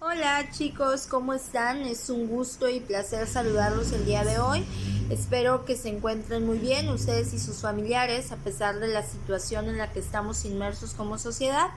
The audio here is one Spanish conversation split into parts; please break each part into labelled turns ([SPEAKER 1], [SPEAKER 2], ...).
[SPEAKER 1] Hola chicos, ¿cómo están? Es un gusto y placer saludarlos el día de hoy. Espero que se encuentren muy bien ustedes y sus familiares a pesar de la situación en la que estamos inmersos como sociedad.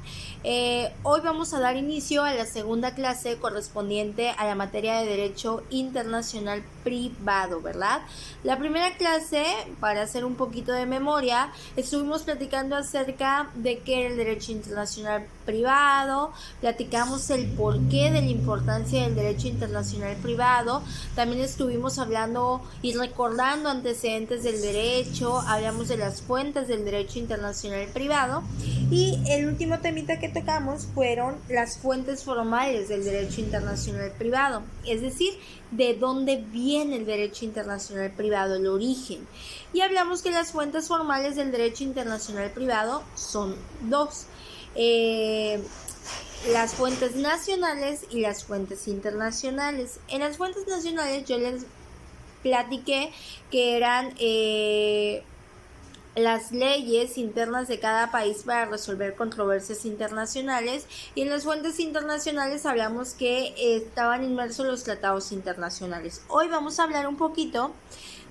[SPEAKER 1] Hoy vamos a dar inicio a la segunda clase correspondiente a la materia de Derecho Internacional Privado, ¿verdad? La primera clase, para hacer un poquito de memoria, estuvimos platicando acerca de qué era el derecho internacional privado, platicamos el porqué de la importancia del derecho internacional privado, también estuvimos hablando y recordando antecedentes del derecho, hablamos de las fuentes del derecho internacional privado y el último temita que tocamos fueron las fuentes formales del derecho internacional privado, es decir, de dónde viene el derecho internacional privado, el origen. Y hablamos que las fuentes formales del derecho internacional privado son dos. Las fuentes nacionales y las fuentes internacionales. En las fuentes nacionales yo les platiqué que eran las leyes internas de cada país para resolver controversias internacionales, y en las fuentes internacionales hablamos que estaban inmersos los tratados internacionales. Hoy vamos a hablar un poquito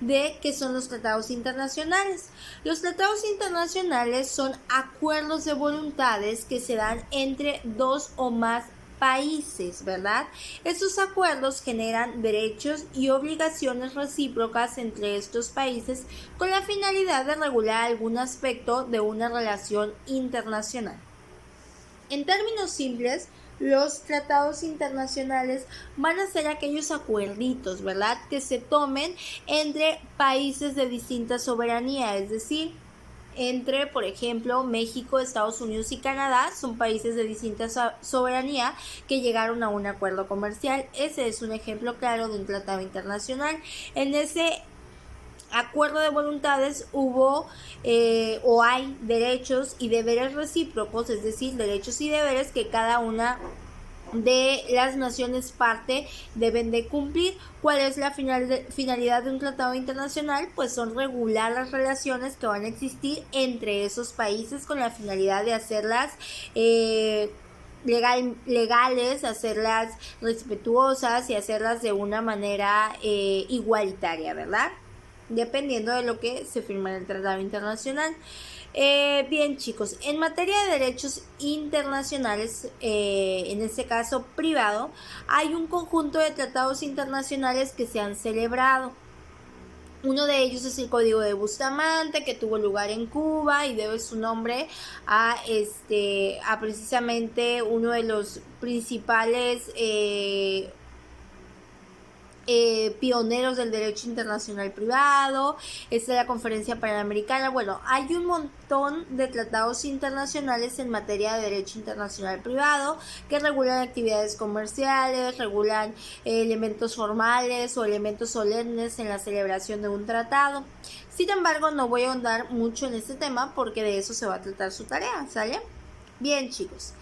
[SPEAKER 1] de qué son los tratados internacionales. Los tratados internacionales son acuerdos de voluntades que se dan entre dos o más países, ¿verdad? Estos acuerdos generan derechos y obligaciones recíprocas entre estos países con la finalidad de regular algún aspecto de una relación internacional. En términos simples, los tratados internacionales van a ser aquellos acuerditos, ¿verdad?, que se tomen entre países de distinta soberanía, es decir, entre, por ejemplo, México, Estados Unidos y Canadá, son países de distinta soberanía que llegaron a un acuerdo comercial. Ese es un ejemplo claro de un tratado internacional. En ese acuerdo de voluntades hubo o hay derechos y deberes recíprocos, es decir, derechos y deberes que cada una de las naciones parte deben de cumplir. ¿Cuál es la finalidad de un tratado internacional? Pues son regular las relaciones que van a existir entre esos países con la finalidad de hacerlas legales, hacerlas respetuosas y hacerlas de una manera igualitaria, ¿verdad?, dependiendo de lo que se firma en el tratado internacional. Bien chicos, en materia de derechos internacionales, en este caso privado, hay un conjunto de tratados internacionales que se han celebrado. Uno de ellos es el Código de Bustamante, que tuvo lugar en Cuba y debe su nombre a precisamente uno de los principales pioneros del derecho internacional privado. Esta es la Conferencia Panamericana. Bueno, hay un montón de tratados internacionales en materia de derecho internacional privado que regulan actividades comerciales, regulan elementos formales o elementos solemnes en la celebración de un tratado. Sin embargo, no voy a ahondar mucho en este tema porque de eso se va a tratar su tarea, ¿sale? Bien chicos,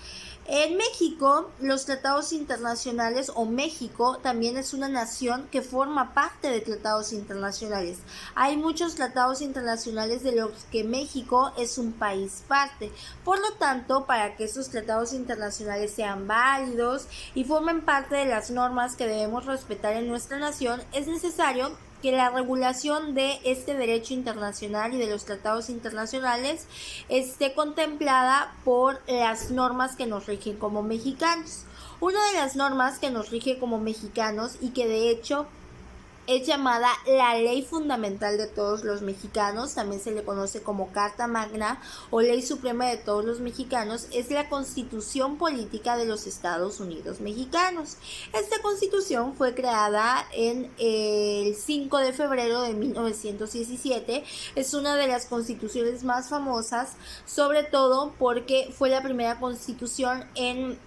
[SPEAKER 1] en México, los tratados internacionales, o México también es una nación que forma parte de tratados internacionales. Hay muchos tratados internacionales de los que México es un país parte. Por lo tanto, para que estos tratados internacionales sean válidos y formen parte de las normas que debemos respetar en nuestra nación, es necesario que la regulación de este derecho internacional y de los tratados internacionales esté contemplada por las normas que nos rigen como mexicanos. Una de las normas que nos rige como mexicanos y que de hecho es llamada la Ley Fundamental de todos los mexicanos, también se le conoce como Carta Magna o Ley Suprema de todos los mexicanos, es la Constitución Política de los Estados Unidos Mexicanos. Esta Constitución fue creada en el 5 de febrero de 1917, es una de las constituciones más famosas, sobre todo porque fue la primera constitución en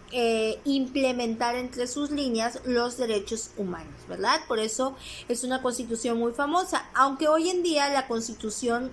[SPEAKER 1] implementar entre sus líneas los derechos humanos, ¿verdad? Por eso es una constitución muy famosa, aunque hoy en día la constitución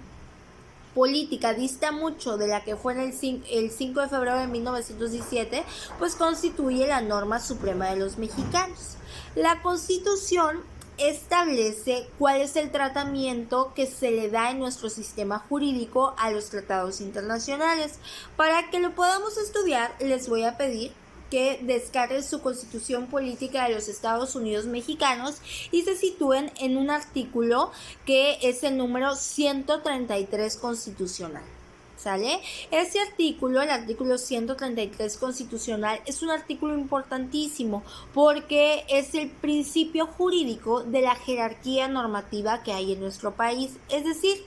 [SPEAKER 1] política dista mucho de la que fue en el 5 de febrero de 1917, pues constituye la norma suprema de los mexicanos. La Constitución establece cuál es el tratamiento que se le da en nuestro sistema jurídico a los tratados internacionales. Para que lo podamos estudiar, les voy a pedir que descarguen su Constitución Política de los Estados Unidos Mexicanos y se sitúen en un artículo que es el número 133 constitucional. ¿Sale? Este artículo, el artículo 133 constitucional, es un artículo importantísimo porque es el principio jurídico de la jerarquía normativa que hay en nuestro país, es decir,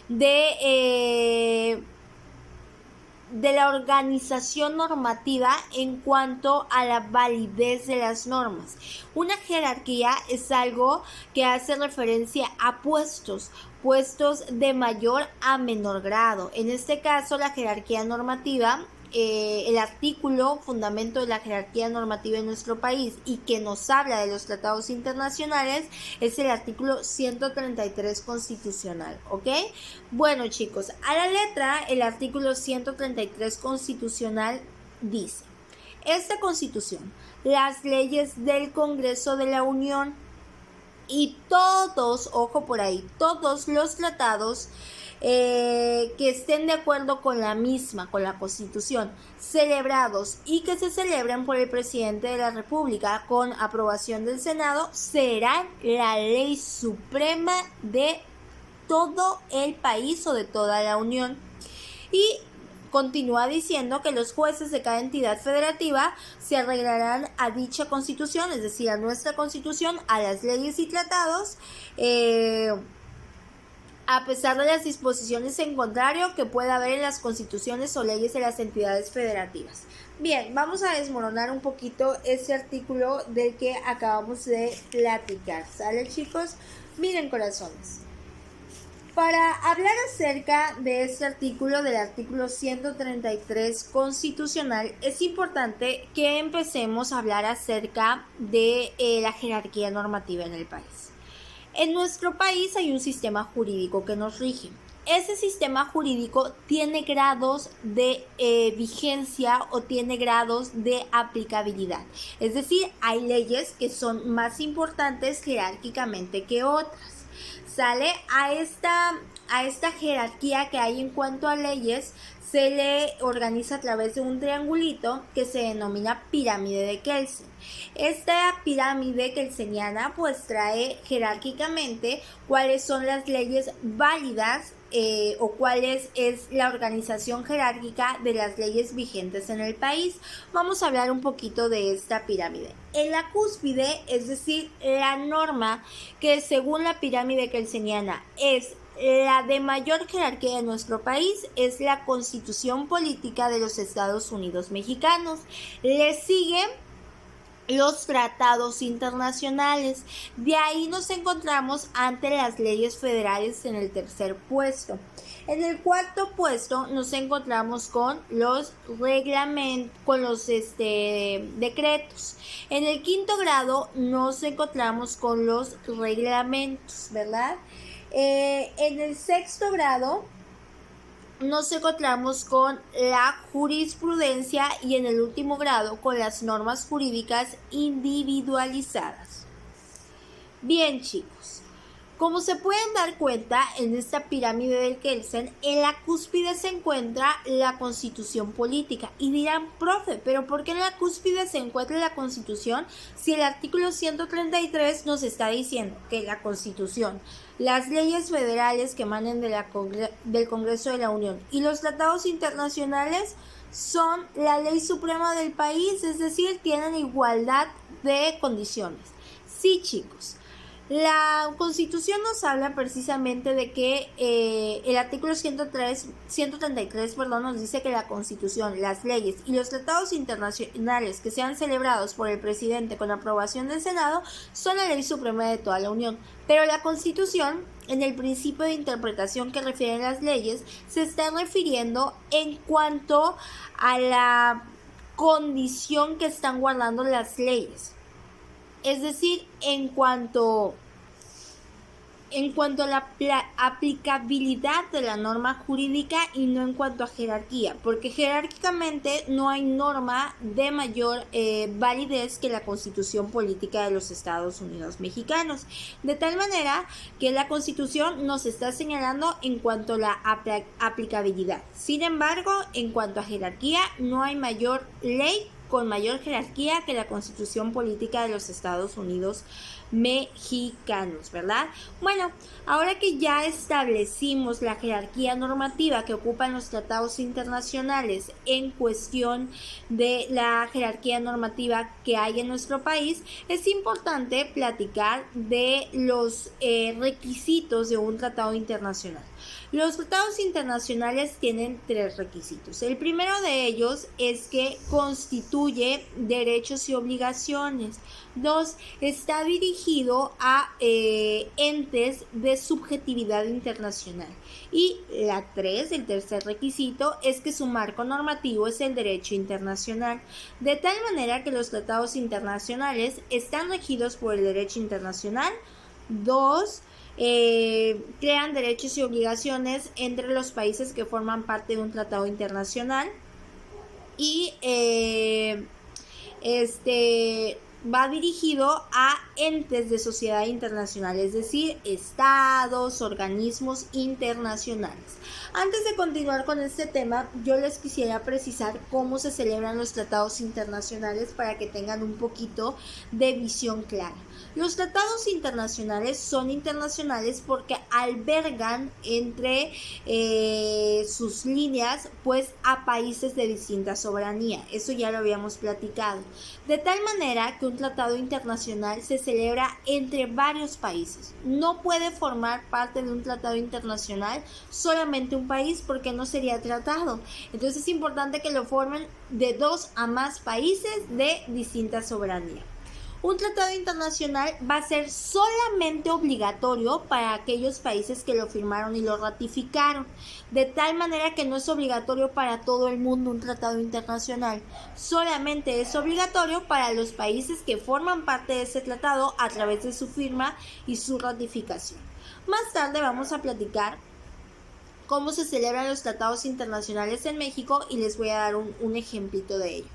[SPEAKER 1] de la organización normativa en cuanto a la validez de las normas. Una jerarquía es algo que hace referencia a puestos de mayor a menor grado. En este caso, la jerarquía normativa, el artículo fundamento de la jerarquía normativa en nuestro país y que nos habla de los tratados internacionales es el artículo 133 constitucional, ¿ok? Bueno, chicos, a la letra, el artículo 133 constitucional dice: esta Constitución, las leyes del Congreso de la Unión y todos, ojo por ahí, todos los tratados que estén de acuerdo con la misma, con la Constitución, celebrados y que se celebren por el presidente de la República con aprobación del Senado, serán la ley suprema de todo el país o de toda la Unión. Y continúa diciendo que los jueces de cada entidad federativa se arreglarán a dicha Constitución, es decir, a nuestra Constitución, a las leyes y tratados, a pesar de las disposiciones en contrario que pueda haber en las constituciones o leyes de las entidades federativas. Bien, vamos a desmoronar un poquito ese artículo del que acabamos de platicar, ¿sale, chicos? Miren, corazones, para hablar acerca de este artículo, del artículo 133 constitucional, es importante que empecemos a hablar acerca de la jerarquía normativa en el país. En nuestro país hay un sistema jurídico que nos rige. Ese sistema jurídico tiene grados de vigencia o tiene grados de aplicabilidad. Es decir, hay leyes que son más importantes jerárquicamente que otras. ¿Sale? A esta jerarquía que hay en cuanto a leyes se le organiza a través de un triangulito que se denomina pirámide de Kelsen. Esta pirámide kelseniana pues trae jerárquicamente cuáles son las leyes válidas o cuál es la organización jerárquica de las leyes vigentes en el país. Vamos a hablar un poquito de esta pirámide. En la cúspide, es decir, la norma que según la pirámide kelseniana es la de mayor jerarquía de nuestro país, es la Constitución Política de los Estados Unidos Mexicanos. Le siguen los tratados internacionales. De ahí nos encontramos ante las leyes federales en el tercer puesto. En el cuarto puesto nos encontramos con los reglamentos, con los decretos. En el quinto grado nos encontramos con los reglamentos, ¿verdad? En el sexto grado nos encontramos con la jurisprudencia y en el último grado con las normas jurídicas individualizadas. Bien, chicos, como se pueden dar cuenta en esta pirámide del Kelsen, en la cúspide se encuentra la Constitución Política. Y dirán, profe, ¿pero por qué en la cúspide se encuentra la Constitución si el artículo 133 nos está diciendo que la Constitución, las leyes federales que emanen del Congreso de la Unión y los tratados internacionales son la ley suprema del país, es decir, tienen igualdad de condiciones? Sí, chicos. La Constitución nos habla precisamente de que el artículo 133 nos dice que la Constitución, las leyes y los tratados internacionales que sean celebrados por el presidente con aprobación del Senado son la ley suprema de toda la Unión. Pero la Constitución, en el principio de interpretación que refiere a las leyes, se está refiriendo en cuanto a la condición que están guardando las leyes. Es decir, en cuanto a la aplicabilidad de la norma jurídica y no en cuanto a jerarquía, porque jerárquicamente no hay norma de mayor validez que la Constitución Política de los Estados Unidos Mexicanos, de tal manera que la Constitución nos está señalando en cuanto a la aplicabilidad. Sin embargo, en cuanto a jerarquía, no hay mayor ley con mayor jerarquía que la Constitución Política de los Estados Unidos Mexicanos, ¿verdad? Bueno, ahora que ya establecimos la jerarquía normativa que ocupan los tratados internacionales en cuestión de la jerarquía normativa que hay en nuestro país, es importante platicar de los requisitos de un tratado internacional. Los tratados internacionales tienen 3 requisitos. El primero de ellos es que constituye derechos y obligaciones. 2. Está dirigido a entes de subjetividad internacional. Y la 3, el tercer requisito, es que su marco normativo es el derecho internacional. De tal manera que los tratados internacionales están regidos por el derecho internacional. 2. Crean derechos y obligaciones entre los países que forman parte de un tratado internacional y va dirigido a entes de sociedad internacional, es decir, estados, organismos internacionales. Antes de continuar con este tema, yo les quisiera precisar cómo se celebran los tratados internacionales para que tengan un poquito de visión clara. Los tratados internacionales son internacionales porque albergan entre sus líneas pues a países de distinta soberanía. Eso ya lo habíamos platicado. De tal manera que un tratado internacional se celebra entre varios países. No puede formar parte de un tratado internacional solamente un país porque no sería tratado. Entonces es importante que lo formen de 2 a más países de distinta soberanía. Un tratado internacional va a ser solamente obligatorio para aquellos países que lo firmaron y lo ratificaron, de tal manera que no es obligatorio para todo el mundo un tratado internacional, solamente es obligatorio para los países que forman parte de ese tratado a través de su firma y su ratificación. Más tarde vamos a platicar cómo se celebran los tratados internacionales en México y les voy a dar un ejemplito de ello.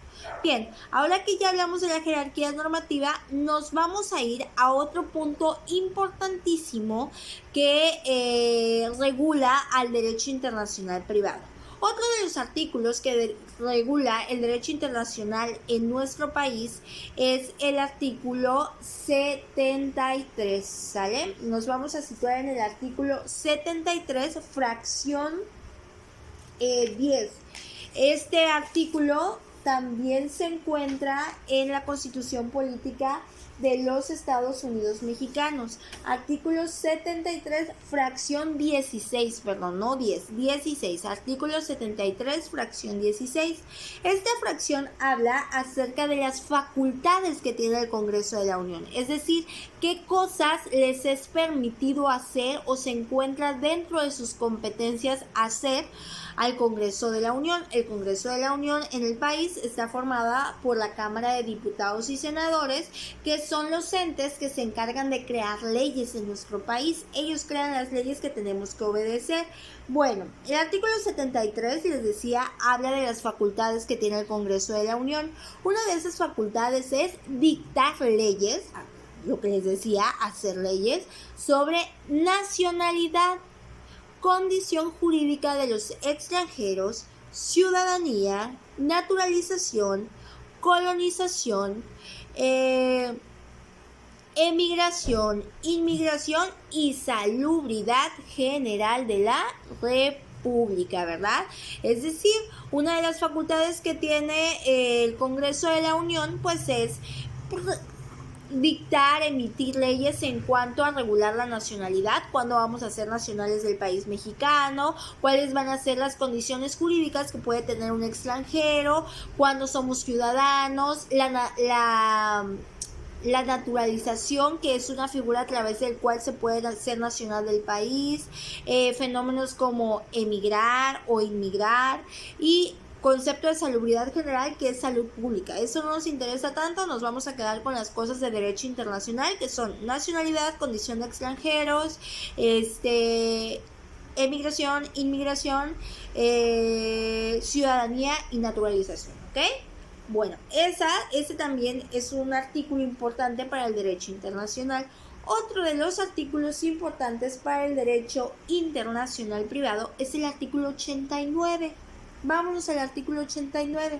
[SPEAKER 1] Bien, ahora que ya hablamos de la jerarquía normativa, nos vamos a ir a otro punto importantísimo que regula al derecho internacional privado. Otro de los artículos que regula el derecho internacional en nuestro país es el artículo 73, ¿sale? Nos vamos a situar en el artículo 73, fracción 10. Este artículo también se encuentra en la Constitución Política de los Estados Unidos Mexicanos. Artículo 73, fracción 16, perdón, no 10, 16. Artículo 73, fracción 16. Esta fracción habla acerca de las facultades que tiene el Congreso de la Unión, es decir, qué cosas les es permitido hacer o se encuentra dentro de sus competencias hacer al Congreso de la Unión. El Congreso de la Unión en el país está formada por la Cámara de Diputados y Senadores, que son los entes que se encargan de crear leyes en nuestro país. Ellos crean las leyes que tenemos que obedecer. Bueno, el artículo 73, les decía, habla de las facultades que tiene el Congreso de la Unión. Una de esas facultades es dictar leyes, lo que les decía, hacer leyes sobre nacionalidad, condición jurídica de los extranjeros, ciudadanía, naturalización, colonización, emigración, inmigración y salubridad general de la República, ¿verdad? Es decir, una de las facultades que tiene el Congreso de la Unión pues es dictar, emitir leyes en cuanto a regular la nacionalidad, cuándo vamos a ser nacionales del país mexicano, cuáles van a ser las condiciones jurídicas que puede tener un extranjero, cuándo somos ciudadanos, la naturalización, que es una figura a través del cual se puede ser nacional del país, fenómenos como emigrar o inmigrar y concepto de salubridad general, que es salud pública. Eso no nos interesa tanto, nos vamos a quedar con las cosas de derecho internacional, que son nacionalidad, condición de extranjeros, emigración, inmigración, ciudadanía y naturalización, ¿ok? Bueno, ese también es un artículo importante para el derecho internacional. Otro de los artículos importantes para el derecho internacional privado es el artículo 89. Vámonos al artículo 89.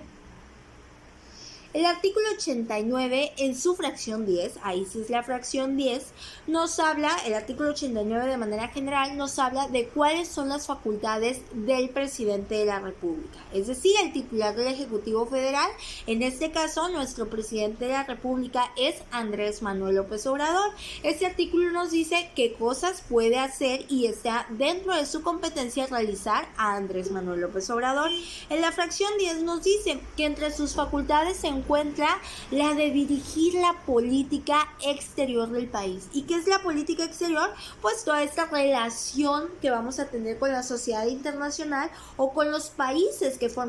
[SPEAKER 1] El artículo 89 en su fracción 10, ahí sí es la fracción 10, nos habla, el artículo 89 de manera general nos habla de cuáles son las facultades del presidente de la República, es decir, el titular del Ejecutivo Federal. En este caso, nuestro presidente de la República es Andrés Manuel López Obrador. Este artículo nos dice qué cosas puede hacer y está dentro de su competencia realizar a Andrés Manuel López Obrador. En la fracción 10 nos dice que entre sus facultades se encuentra la de dirigir la política exterior del país. ¿Y qué es la política exterior? Pues toda esta relación que vamos a tener con la sociedad internacional o con los países que forman